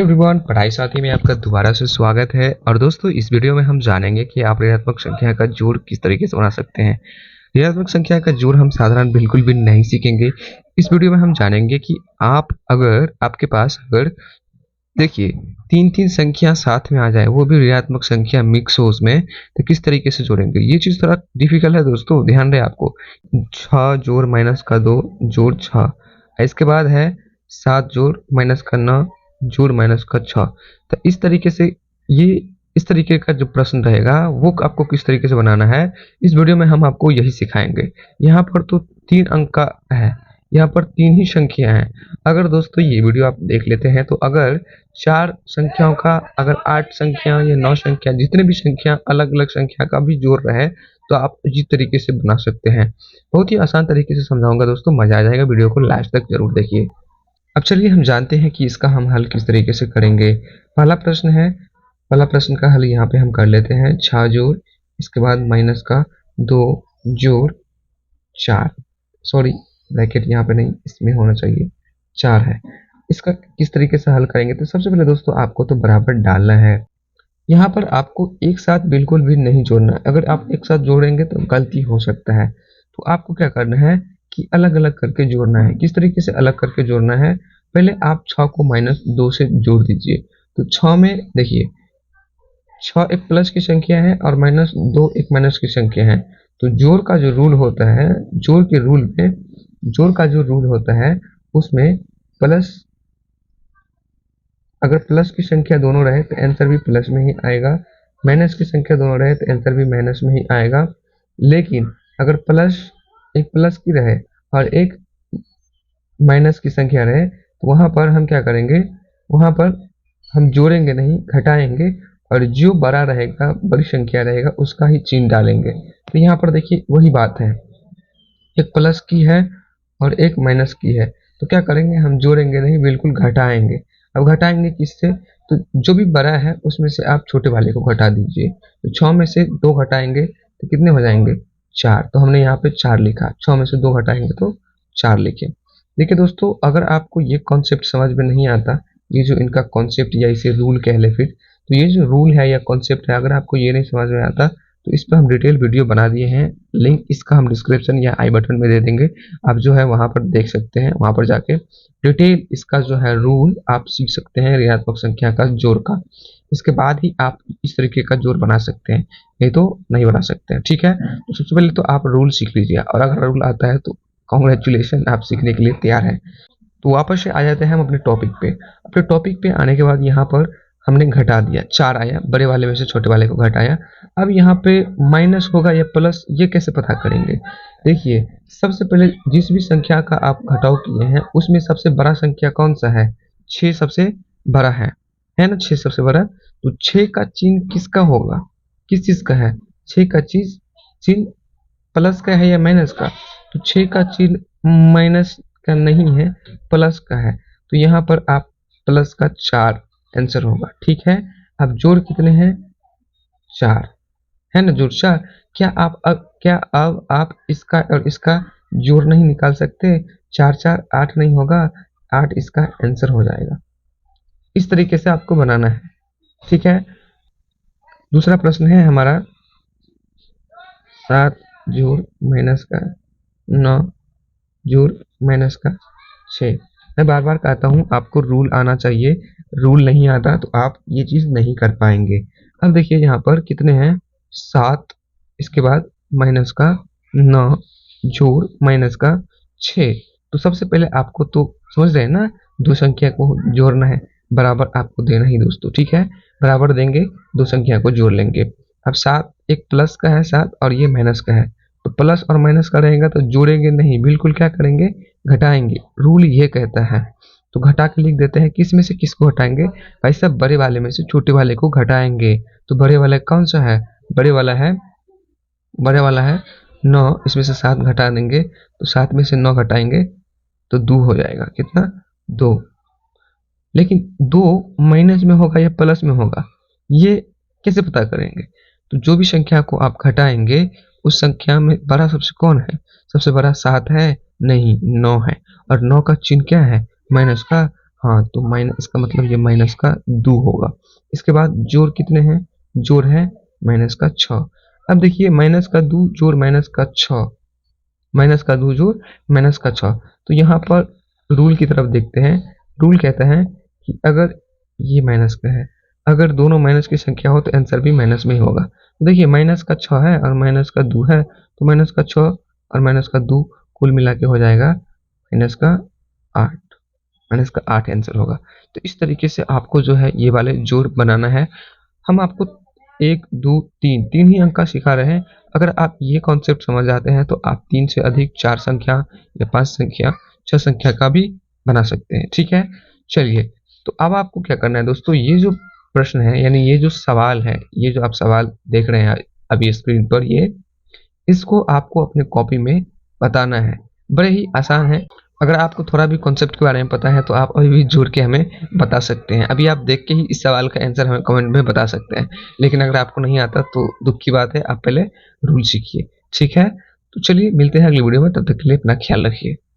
Everyone, पढ़ाई साथी में आपका दोबारा से स्वागत है। और दोस्तों, इस वीडियो में हम जानेंगे कि आप ऋणात्मक संख्या का जोड़ किस तरीके से बना सकते हैं। ऋणात्मक संख्या का जोड़ हम साधारण बिल्कुल भी नहीं सीखेंगे। इस वीडियो में हम जानेंगे कि आपके पास अगर देखिए तीन संख्या साथ में आ जाए, वो भी ऋणात्मक संख्या मिक्स हो उसमें, तो किस तरीके से जोड़ेंगे। ये चीज़ थोड़ा डिफिकल्ट है दोस्तों, ध्यान रहे आपको। 6 जोड़ माइनस का 2 जोड़ 6, इसके बाद है 7 जोड़ माइनस का 9 जोड़ माइनस का 6। तो इस तरीके से इस तरीके का जो प्रश्न रहेगा वो आपको किस तरीके से बनाना है, इस वीडियो में हम आपको यही सिखाएंगे। यहाँ पर तो 3 अंक का है, यहाँ पर 3 ही संख्या हैं। अगर दोस्तों ये वीडियो आप देख लेते हैं तो अगर 4 संख्याओं का, अगर 8 संख्या या 9 संख्या, जितने भी संख्या अलग अलग संख्या का भी जोड़ रहे तो आप इसी तरीके से बना सकते हैं। बहुत ही आसान तरीके से समझाऊंगा दोस्तों, मजा आ जाएगा। वीडियो को लास्ट तक जरूर देखिए। अब चलिए हम जानते हैं कि इसका हम हल किस तरीके से करेंगे। पहला प्रश्न का हल यहाँ पे हम कर लेते हैं। 6 जोड़, इसके बाद माइनस का 2 जोड़ 4, सॉरी ब्रैकेट यहाँ पे नहीं, इसमें होना चाहिए 4 है। इसका किस तरीके से हल करेंगे, तो सबसे पहले दोस्तों आपको तो बराबर डालना है। यहाँ पर आपको एक साथ बिल्कुल भी नहीं जोड़ना है। अगर आप एक साथ जोड़ेंगे तो गलती हो सकता है। तो आपको क्या करना है कि अलग अलग करके जोड़ना है। किस तरीके से अलग करके जोड़ना है, पहले आप 6 को -2 से जोड़ दीजिए। तो 6 में देखिए 6 एक प्लस की संख्या है और -2 एक माइनस की संख्या है। तो जोड़ का जो रूल होता है, जोड़ का जो रूल होता है उसमें प्लस, अगर प्लस की संख्या दोनों रहे तो आंसर भी प्लस में ही आएगा, माइनस की संख्या दोनों रहे तो आंसर भी माइनस में ही आएगा। लेकिन अगर एक प्लस की रहे और एक माइनस की संख्या रहे तो वहां पर हम क्या करेंगे, वहां पर हम जोड़ेंगे नहीं, घटाएंगे, और जो बड़ा रहेगा, बड़ी संख्या रहेगा, उसका ही चिन्ह डालेंगे। तो यहाँ पर देखिए वही बात है, एक प्लस की है और एक माइनस की है, तो क्या करेंगे, हम जोड़ेंगे नहीं, बिल्कुल घटाएंगे। अब घटाएंगे किससे, तो जो भी बड़ा है उसमें से आप छोटे वाले को घटा दीजिए। तो 6 में से 2 घटाएंगे तो कितने हो जाएंगे, 4। तो हमने यहाँ पे 4 लिखा, 6 में से 2 घटाएंगे तो 4 लिखे। देखिए दोस्तों, अगर आपको ये कॉन्सेप्ट समझ में नहीं आता, ये जो इनका कॉन्सेप्ट या इसे रूल कह ले फिर, तो ये जो रूल है या कॉन्सेप्ट है, अगर आपको ये नहीं समझ में आता तो इस पर हम डिटेल वीडियो बना दिए हैं। लिंक इसका हम डिस्क्रिप्शन या आई बटन में दे देंगे, आप जो है वहां पर देख सकते हैं। वहां पर जाके डिटेल इसका जो है रूल आप सीख सकते हैं, ऋणात्मक संख्या का जोड़ का। इसके बाद ही आप इस तरीके का जोड़ बना सकते हैं, नहीं तो नहीं बना सकते हैं। ठीक है, तो सबसे पहले तो आप रूल सीख लीजिए, और अगर रूल आता है तो कॉन्ग्रेचुलेशन, आप सीखने के लिए तैयार हैं। तो वापस से आ जाते हैं हम अपने टॉपिक पे। अपने टॉपिक पे आने के बाद यहाँ पर हमने घटा दिया, 4 आया, बड़े वाले में से छोटे वाले को घटाया। अब यहाँ पे माइनस होगा या प्लस, ये कैसे पता करेंगे। देखिए सबसे पहले जिस भी संख्या का आप घटाव किए हैं उसमें सबसे बड़ा संख्या कौन सा है, 6 सबसे बड़ा है ना, 6 सबसे बड़ा। तो 6 का चिन्ह किसका होगा, किस चीज का है, 6 का चिन्ह प्लस का है या माइनस का। तो 6 का चिन्ह माइनस का नहीं है, प्लस का है। तो यहाँ पर आप प्लस का 4 आंसर होगा। ठीक है, अब जोड़ कितने हैं, 4 है ना, जोड़ 4। क्या अब आप इसका और इसका जोड़ नहीं निकाल सकते, 4 4 8 नहीं होगा, 8 इसका आंसर हो जाएगा। इस तरीके से आपको बनाना है। ठीक है, दूसरा प्रश्न है हमारा 7 जोड़ माइनस का 9 जोड़ माइनस का 6। मैं बार बार कहता हूँ आपको रूल आना चाहिए, रूल नहीं आता तो आप ये चीज नहीं कर पाएंगे। अब देखिए यहाँ पर कितने हैं, 7, इसके बाद माइनस का 9 जोड़ माइनस का 6। तो सबसे पहले आपको तो समझ रहे हैं ना, 2 संख्या को जोड़ना है, बराबर आपको देना ही दोस्तों। ठीक है, बराबर देंगे, 2 संख्या को जोड़ लेंगे। अब 7 एक प्लस का है 7 और ये माइनस का है, तो प्लस और माइनस का रहेगा तो जोड़ेंगे नहीं, बिल्कुल क्या करेंगे, घटाएंगे। रूल ये कहता है। तो घटा के लिख देते हैं, किस में से किसको घटाएंगे, भाई साहब बड़े वाले में से छोटे वाले को घटाएंगे। तो बड़े वाला कौन सा है, बड़े वाला है 9, इसमें से 7 घटा देंगे, तो 7 में से 9 घटाएंगे तो 2 हो जाएगा, कितना, 2। लेकिन 2 माइनस में होगा या प्लस में होगा, ये कैसे पता करेंगे। तो जो भी संख्या को आप घटाएंगे उस संख्या में बड़ा सबसे कौन है, सबसे बड़ा 7 है, नहीं 9 है। और 9 का चिन्ह क्या है, माइनस का, हाँ, तो माइनस, इसका मतलब ये माइनस का 2 होगा। इसके बाद जोड़ कितने हैं? जोड़ है माइनस का 6। अब देखिए माइनस का 2 जोड़ माइनस का 6, माइनस का 2 जोड़ माइनस का 6। तो यहाँ पर रूल की तरफ देखते हैं। रूल कहता है कि अगर ये माइनस का है, अगर दोनों माइनस की संख्या हो तो आंसर भी माइनस में ही होगा। देखिए माइनस का 6 है और माइनस का 2 है, तो माइनस का 6 और माइनस का 2 कुल मिला के हो जाएगा माइनस का 8। माइनस का 8 आंसर होगा। तो इस तरीके से आपको जो है ये वाले जोड़ बनाना है। हम आपको 1, 2, 3 ही अंक का सिखा रहे हैं। अगर आप ये कॉन्सेप्ट समझ जाते हैं तो आप 3 से अधिक 4 संख्या या 5 संख्या, 6 संख्या का भी बना सकते हैं। ठीक है, चलिए। तो अब आपको क्या करना है दोस्तों, ये जो प्रश्न है यानी ये जो सवाल है, ये जो आप सवाल देख रहे हैं अभी स्क्रीन पर, ये इसको आपको अपने कॉपी में बताना है। बड़े ही आसान है। अगर आपको थोड़ा भी कॉन्सेप्ट के बारे में पता है तो आप अभी भी जोड़ के हमें बता सकते हैं। अभी आप देख के ही इस सवाल का आंसर हमें कमेंट में बता सकते हैं। लेकिन अगर आपको नहीं आता तो दुख की बात है, आप पहले रूल सीखिए। ठीक है, तो चलिए मिलते हैं अगली वीडियो में, तब तक के लिए अपना ख्याल रखिए।